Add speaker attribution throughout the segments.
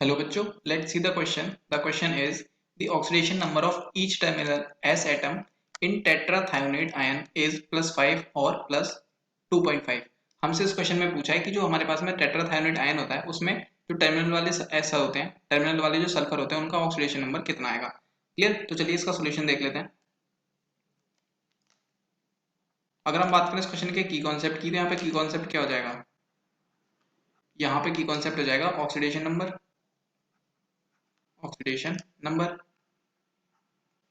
Speaker 1: Hello बच्चों, let's see the question. The question is the oxidation number of each terminal S atom in tetrathionate ion is +5 और +2.5. हमसे इस question में पूछा है कि जो हमारे पास में टेट्राथायोनेट आयन होता है उसमें जो टर्मिनल वाले S होते हैं, टर्मिनल वाले जो सल्फर होते हैं उनका ऑक्सीडेशन नंबर कितना आएगा. क्लियर? तो चलिए इसका सोल्यूशन देख लेते हैं. अगर हम बात करें इस क्वेश्चन के की कॉन्सेप्ट की तो यहाँ पे की कॉन्सेप्ट क्या हो जाएगा, यहाँ पे की कॉन्सेप्ट हो जाएगा ऑक्सीडेशन नंबर.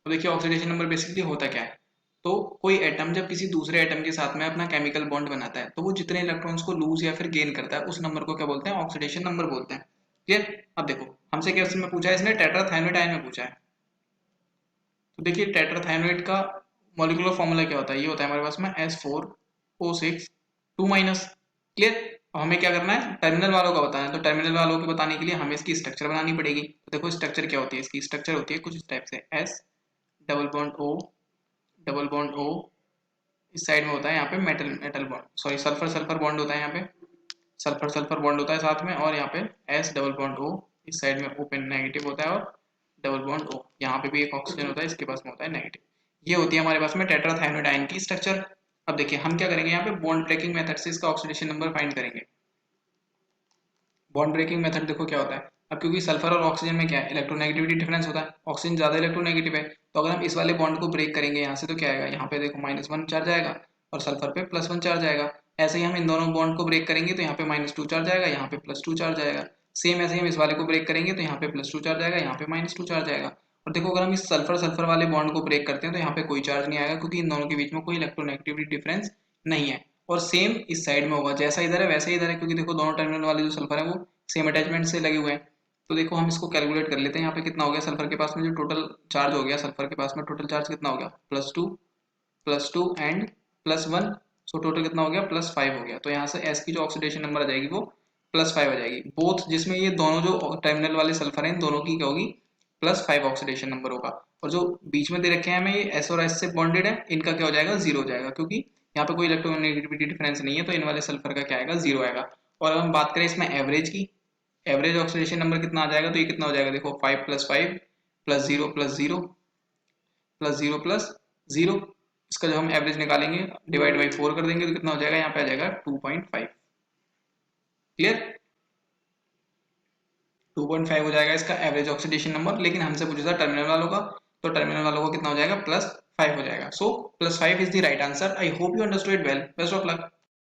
Speaker 1: तो देखिए ऑक्सीडेशन नंबर बेसिकली होता क्या है. तो कोई एटम जब किसी दूसरे एटम के साथ में अपना केमिकल बॉन्ड बनाता है तो वो जितने इलेक्ट्रॉन्स को लूज या फिर गेन करता है उस नंबर को क्या बोलते हैं, ऑक्सीडेशन नंबर बोलते हैं. क्लियर? अब देखो हमसे क्वेश्चन में पूछा है, इसने टेट्राथायोनेट आयन में पूछा है. तो देखिए टेट्राथायोनेट का मॉलिक्यूलर फॉर्मूला क्या होता है, ये होता है हमारे पास में S4O6 2 माइनस. क्लियर? अब हमें क्या करना है, टर्मिनल वालों का बताना है. तो टर्मिनल वालों को बताने के लिए हमें इसकी स्ट्रक्चर बनानी पड़ेगी. तो देखो स्ट्रक्चर क्या होती है, इसकी स्ट्रक्चर होती है कुछ इस टाइप से, S double bond O double bond O. इस साइड में होता है यहाँ पे metal metal bond, sorry sulphur sulphur bond होता है यहाँ पे, सल्फर सल्फर बॉन्ड होता है साथ में. और यहाँ पे S डबल बॉन्ड O, इस साइड में ओपन नेगेटिव होता है और डबल बॉन्ड O. यहाँ पे भी एक ऑक्सीजन होता है, इसके पास में होता है नेगेटिव. ये होती है हमारे पास में टेट्राथायोनाइड आयन की स्ट्रक्चर. अब देखिए हम क्या करेंगे, यहाँ पे बॉन्ड ब्रेकिंग मेथड से इसका ऑक्सीडेशन नंबर फाइंड करेंगे. बॉन्ड ब्रेकिंग मेथड देखो क्या होता है. अब क्योंकि सल्फर और ऑक्सीजन में क्या है, इलेक्ट्रोनेगेटिविटी डिफरेंस होता है, ऑक्सीजन ज्यादा इलेक्ट्रोनेगेटिव है. तो अगर हम इस वाले बॉन्ड को ब्रेक करेंगे यहाँ से तो क्या आएगा, यहाँ पे देखो -1 चार्ज आएगा और सल्फर पे +1 चार्ज आएगा. ऐसे ही हम इन दोनों बॉन्ड को ब्रेक करेंगे तो यहाँ पे -2 चार्ज आएगा, यहाँ पे +2 चार्ज आएगा. सेम ऐसे ही हम इस वाले को ब्रेक करेंगे तो यहाँ पे +2 चार्ज आएगा, यहाँ पे -2 चार्ज आएगा. और देखो अगर हम इस सल्फर सल्फर वाले बॉन्ड को ब्रेक करते हैं तो यहाँ पे कोई चार्ज नहीं आएगा क्योंकि इन दोनों के बीच में कोई इलेक्ट्रोनेगेटिविटी डिफरेंस नहीं है. और सेम इस साइड में होगा, जैसा इधर है वैसे ही इधर है, क्योंकि देखो दोनों टर्मिनल वाले जो सल्फर है वो सेम अटैचमेंट से लगे हुए हैं. तो देखो हम इसको कैलकुलेट कर लेते हैं. यहाँ पे कितना हो गया, सल्फर के पास में जो टोटल चार्ज हो गया, सल्फर के पास में टोटल चार्ज कितना हो गया, +2 एंड +1. सो टोटल कितना हो गया, +5 हो गया. तो यहाँ से एस की जो ऑक्सीडेशन नंबर आ जाएगी वो +5 आ जाएगी. बोथ जिसमें ये दोनों जो टर्मिनल वाले सल्फर हैं इन दोनों की क्या होगी, +5 ऑक्सीडेशन नंबर होगा. और जो बीच में दे रखे हैं हमें ये एस और एस से बॉन्डेड है, इनका क्या हो जाएगा, 0 हो जाएगा, क्योंकि यहाँ पे कोई इलेक्ट्रोनेगेटिविटी डिफरेंस नहीं है. तो इन वाले सल्फर का क्या आएगा, 0 आएगा. और अगर हम बात करें इसमें एवरेज की, एवरेज ऑक्सीडेशन नंबर कितना आ जाएगा, तो ये कितना हो जाएगा, देखो 5 + 5 + 0 + 0 + 0 + 0. इसका जब हम एवरेज निकालेंगे डिवाइड बाई 4 कर देंगे तो कितना हो जाएगा, यहाँ पे आ जाएगा 2.5. क्लियर? 2.5 हो जाएगा इसका एवरेज ऑक्सीडेशन नंबर. लेकिन हमसे पूछा था टर्मिनल वालों का, तो टर्मिनल वालों का कितना हो जाएगा, +5 हो जाएगा. सो +5 is the right answer. I hope you understood well. Best of luck.